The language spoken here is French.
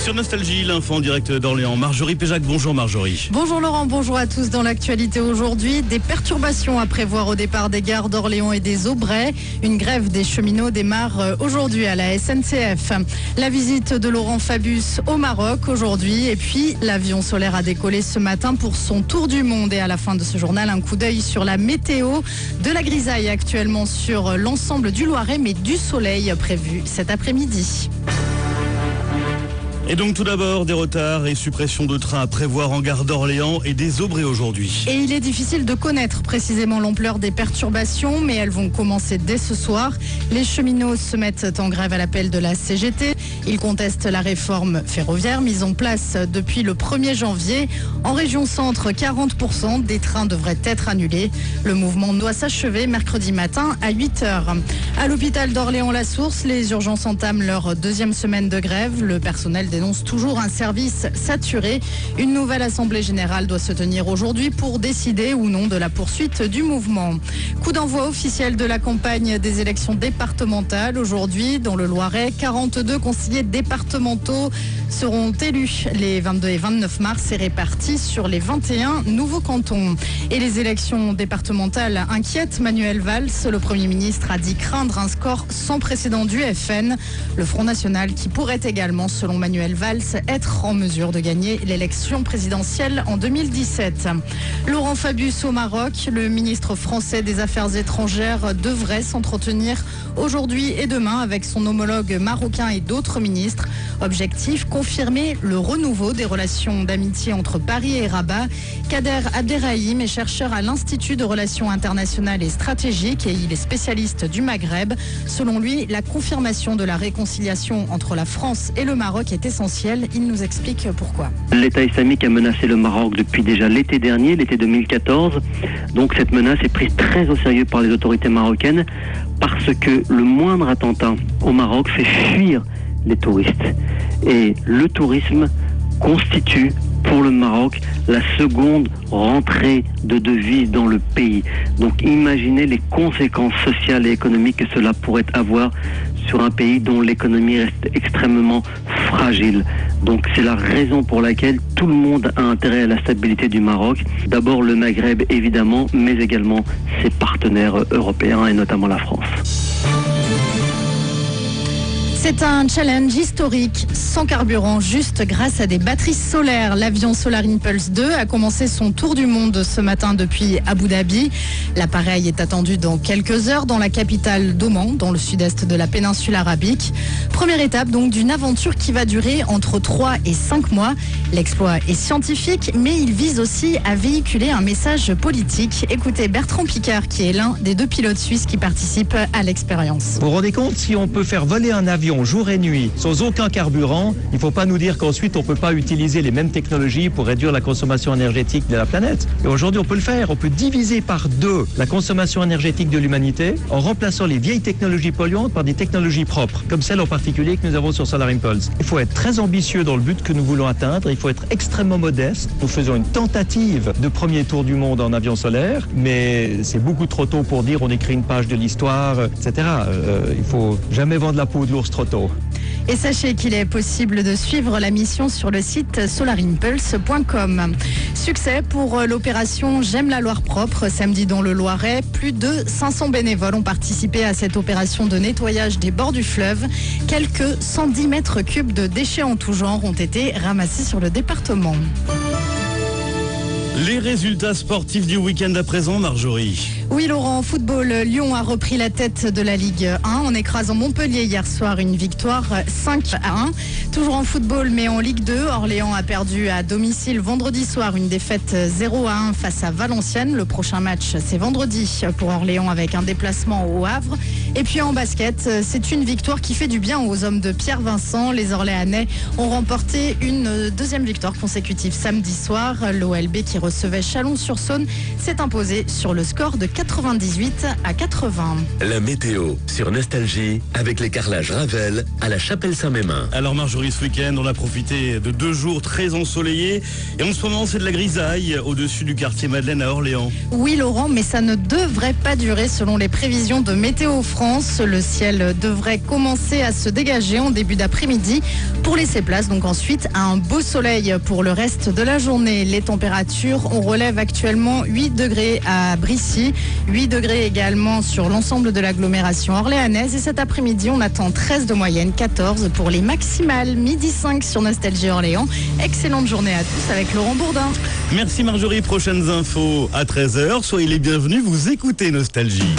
Sur Nostalgie, l'info en direct d'Orléans. Marjorie Péjac, bonjour Marjorie. Bonjour Laurent, bonjour à tous. Dans l'actualité aujourd'hui, des perturbations à prévoir au départ des gares d'Orléans et des Aubrais. Une grève des cheminots démarre aujourd'hui à la SNCF. La visite de Laurent Fabius au Maroc aujourd'hui. Et puis l'avion solaire a décollé ce matin pour son tour du monde. Et à la fin de ce journal, un coup d'œil sur la météo. De la grisaille actuellement sur l'ensemble du Loiret, mais du soleil prévu cet après-midi. Et donc tout d'abord, des retards et suppressions de trains à prévoir en gare d'Orléans et des Aubrais aujourd'hui. Et il est difficile de connaître précisément l'ampleur des perturbations, mais elles vont commencer dès ce soir. Les cheminots se mettent en grève à l'appel de la CGT. Ils contestent la réforme ferroviaire mise en place depuis le 1er janvier. En région centre, 40% des trains devraient être annulés. Le mouvement doit s'achever mercredi matin à 8h. À l'hôpital d'Orléans-la-Source, les urgences entament leur deuxième semaine de grève. Le personnel dénonce toujours un service saturé. Une nouvelle assemblée générale doit se tenir aujourd'hui pour décider ou non de la poursuite du mouvement. Coup d'envoi officiel de la campagne des élections départementales. Aujourd'hui, dans le Loiret, 42 conseillers départementaux seront élus les 22 et 29 mars et répartis sur les 21 nouveaux cantons. Et les élections départementales inquiètent Manuel Valls. Le Premier ministre a dit craindre un score sans précédent du FN. Le Front National qui pourrait également, selon Manuel Valls, être en mesure de gagner l'élection présidentielle en 2017. Laurent Fabius au Maroc, le ministre français des Affaires étrangères devrait s'entretenir aujourd'hui et demain avec son homologue marocain et d'autres ministres. Objectif, confirmer le renouveau des relations d'amitié entre Paris et Rabat. Kader Abderrahim est chercheur à l'Institut de Relations internationales et stratégiques et il est spécialiste du Maghreb. Selon lui, la confirmation de la réconciliation entre la France et le Maroc est essentielle. Il nous explique pourquoi. L'État islamique a menacé le Maroc depuis déjà l'été dernier, l'été 2014. Donc cette menace est prise très au sérieux par les autorités marocaines parce que le moindre attentat au Maroc fait fuir les touristes. Et le tourisme constitue pour le Maroc la seconde rentrée de devises dans le pays. Donc imaginez les conséquences sociales et économiques que cela pourrait avoir sur un pays dont l'économie reste extrêmement fragile. Donc c'est la raison pour laquelle tout le monde a intérêt à la stabilité du Maroc. D'abord le Maghreb évidemment, mais également ses partenaires européens et notamment la France. C'est un challenge historique, sans carburant, juste grâce à des batteries solaires. L'avion Solar Impulse 2 a commencé son tour du monde ce matin depuis Abu Dhabi. L'appareil est attendu dans quelques heures dans la capitale d'Oman, dans le sud-est de la péninsule arabique. Première étape donc d'une aventure qui va durer entre 3 et 5 mois. L'exploit est scientifique, mais il vise aussi à véhiculer un message politique. Écoutez Bertrand Piccard, qui est l'un des 2 pilotes suisses qui participent à l'expérience. Vous vous rendez compte, si on peut faire voler un avion jour et nuit, sans aucun carburant, il ne faut pas nous dire qu'ensuite on ne peut pas utiliser les mêmes technologies pour réduire la consommation énergétique de la planète. Et aujourd'hui on peut le faire, on peut diviser par 2 la consommation énergétique de l'humanité en remplaçant les vieilles technologies polluantes par des technologies propres, comme celle en particulier que nous avons sur Solar Impulse. Il faut être très ambitieux dans le but que nous voulons atteindre, il faut être extrêmement modeste. Nous faisons une tentative de premier tour du monde en avion solaire, mais c'est beaucoup trop tôt pour dire on écrit une page de l'histoire, etc. Il faut jamais vendre la peau de l'ours trop tôt. Et sachez qu'il est possible de suivre la mission sur le site solarimpulse.com. Succès pour l'opération J'aime la Loire propre. Samedi dans le Loiret, plus de 500 bénévoles ont participé à cette opération de nettoyage des bords du fleuve. Quelques 110 mètres cubes de déchets en tout genre ont été ramassés sur le département. Les résultats sportifs du week-end à présent, Marjorie. Oui Laurent, en football, Lyon a repris la tête de la Ligue 1 en écrasant Montpellier hier soir, une victoire 5-1. Toujours en football mais en Ligue 2, Orléans a perdu à domicile vendredi soir, une défaite 0-1 face à Valenciennes. Le prochain match c'est vendredi pour Orléans avec un déplacement au Havre. Et puis en basket, c'est une victoire qui fait du bien aux hommes de Pierre Vincent. Les Orléanais ont remporté une deuxième victoire consécutive samedi soir. L'OLB qui recevait Chalon-sur-Saône, s'est imposé sur le score de 98-80. La météo sur Nostalgie avec les carrelages Ravel à la Chapelle-Saint-Mémin. Alors Marjorie, ce week-end, on a profité de 2 jours très ensoleillés et en ce moment c'est de la grisaille au-dessus du quartier Madeleine à Orléans. Oui Laurent, mais ça ne devrait pas durer selon les prévisions de Météo France. Le ciel devrait commencer à se dégager en début d'après-midi pour laisser place donc ensuite à un beau soleil pour le reste de la journée. Les températures, on relève actuellement 8 degrés à Brissy, 8 degrés également sur l'ensemble de l'agglomération orléanaise et cet après-midi on attend 13 de moyenne, 14 pour les maximales, midi 5 sur Nostalgie Orléans. Excellente journée à tous avec Laurent Bourdin. Merci Marjorie, prochaines infos à 13h. Soyez les bienvenus, vous écoutez Nostalgie.